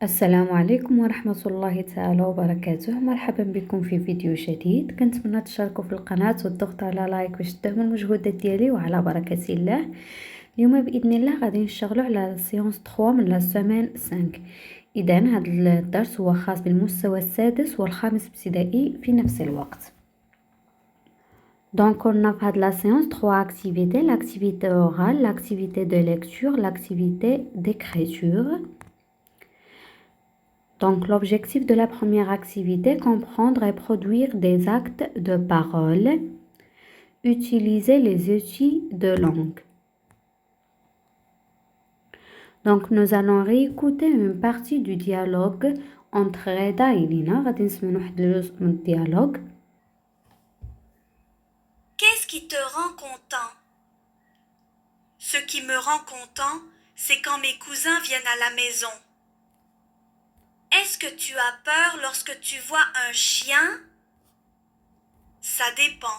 السلام عليكم ورحمة الله تعالى وبركاته. مرحبا بكم في فيديو جديد. كنتمنى تشاركوا في القناة والضغط على لايك باش تدعموا المجهودات ديالي وعلى بركة الله. اليوم باذن الله غادي نشتغلوا على سيونس 3 من لا سيمين 5. اذا هذا الدرس هو خاص بالمستوى السادس والخامس ابتدائي في نفس الوقت. Donc on a fait de la séance 3 activités, l'activité orale, l'activité de lecture, l'activité d'écriture. Donc l'objectif de la première activité, comprendre et produire des actes de parole, utiliser les outils de langue. Donc nous allons réécouter une partie du dialogue entre Reda et Lina. غادي نسمعوا واحد الجزء من الديالوج. Qu'est-ce qui te rend content? Ce qui me rend content, c'est quand mes cousins viennent à la maison. Est-ce que tu as peur lorsque tu vois un chien? Ça dépend.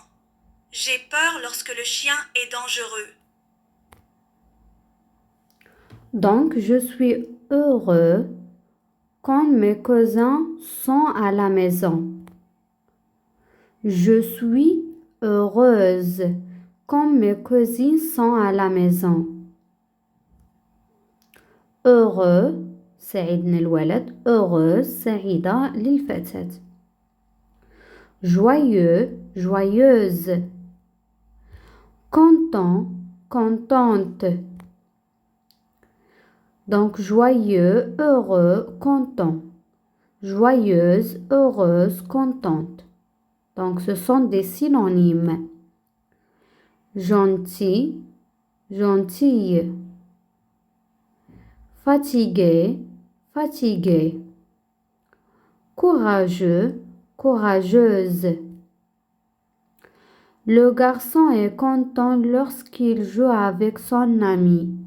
J'ai peur lorsque le chien est dangereux. Donc je suis heureux quand mes cousins sont à la maison. Je suis heureuse quand mes cousines sont à la maison. Heureux سعيد الولد، heureuse سعيدة للفتاة. Joyeux joyeuse. Content contente. Donc joyeux, heureux, content. Joyeuse, heureuse, contente. Donc ce sont des synonymes. Gentil, gentille. Fatigué, fatigué. Courageux, courageuse. Le garçon est content lorsqu'il joue avec son ami.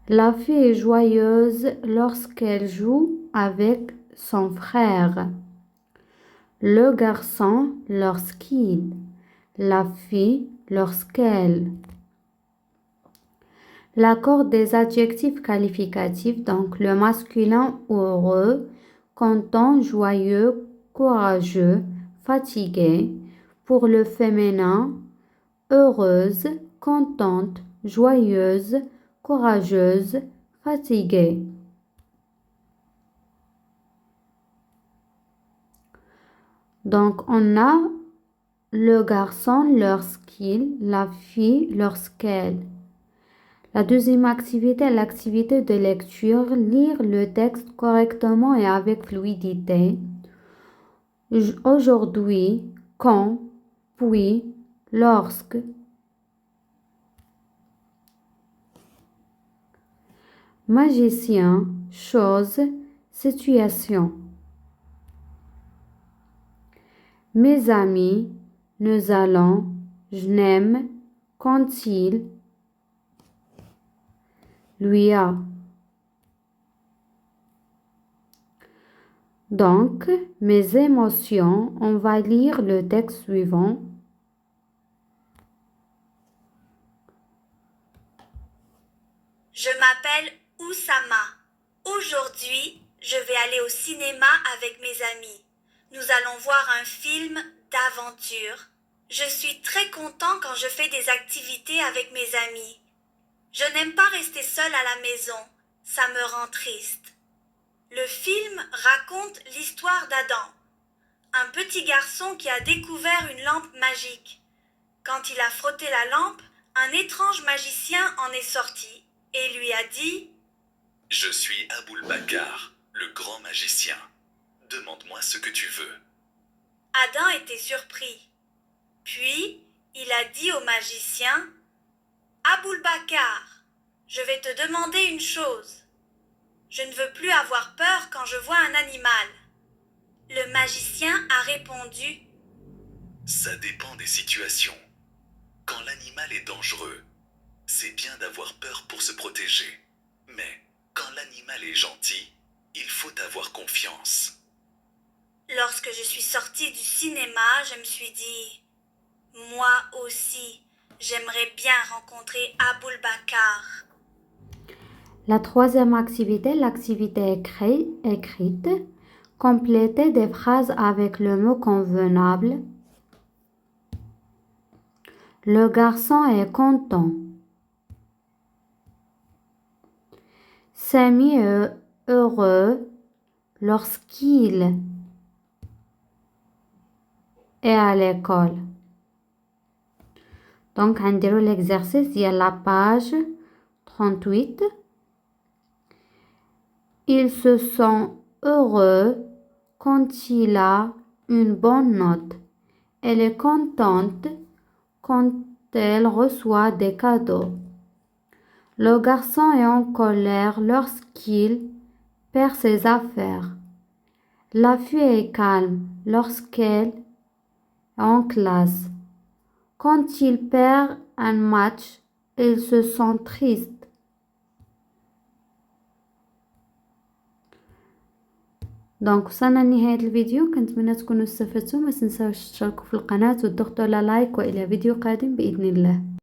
La fille est joyeuse lorsqu'elle joue avec son frère. Le garçon lorsqu'il. La fille lorsqu'elle. L'accord des adjectifs qualificatifs, donc le masculin heureux, content, joyeux, courageux, fatigué. Pour le féminin, heureuse, contente, joyeuse, courageuse, fatiguée. Donc on a le garçon lorsqu'il, la fille lorsqu'elle. La deuxième activité, l'activité de lecture, lire le texte correctement et avec fluidité. Aujourd'hui, quand, puis, lorsque. Magicien, chose, situation. Mes amis, nous allons, je n'aime, quand il, lui a. Donc, mes émotions, on va lire le texte suivant. Je m'appelle Oussama. Aujourd'hui, je vais aller au cinéma avec mes amis. Nous allons voir un film d'aventure. Je suis très content quand je fais des activités avec mes amis. Je n'aime pas rester seule à la maison. Ça me rend triste. Le film raconte l'histoire d'Adam, un petit garçon qui a découvert une lampe magique. Quand il a frotté la lampe, un étrange magicien en est sorti et lui a dit « Je suis Aboul-Bakar, le grand magicien. Demande-moi ce que tu veux. » Adam était surpris. Puis, il a dit au magicien « Aboul-Bakar, je vais te demander une chose. Je ne veux plus avoir peur quand je vois un animal. » Le magicien a répondu « Ça dépend des situations. Quand l'animal est dangereux, c'est bien d'avoir peur pour se protéger. Mais quand l'animal est gentil, il faut avoir confiance. » Lorsque je suis sortie du cinéma, je me suis dit « Moi aussi, j'aimerais bien rencontrer Aboul-Bakar. » La troisième activité, l'activité écrite. Complétez des phrases avec le mot convenable. Le garçon est content. Samy est heureux lorsqu'il est à l'école. Donc, on dirait l'exercice, il y a la page 38. Il se sent heureux quand il a une bonne note. Elle est contente quand elle reçoit des cadeaux. Le garçon est en colère lorsqu'il perd ses affaires. La fille est calme lorsqu'elle est en classe. Quand il perd un match, il se sent triste. دونك وصلنا لنهاية الفيديو. كنتمنى تكونوا استفدتوا. ما تنساوش تشتركوا في القناة وتضغطوا على لايك، والى فيديو قادم بإذن الله.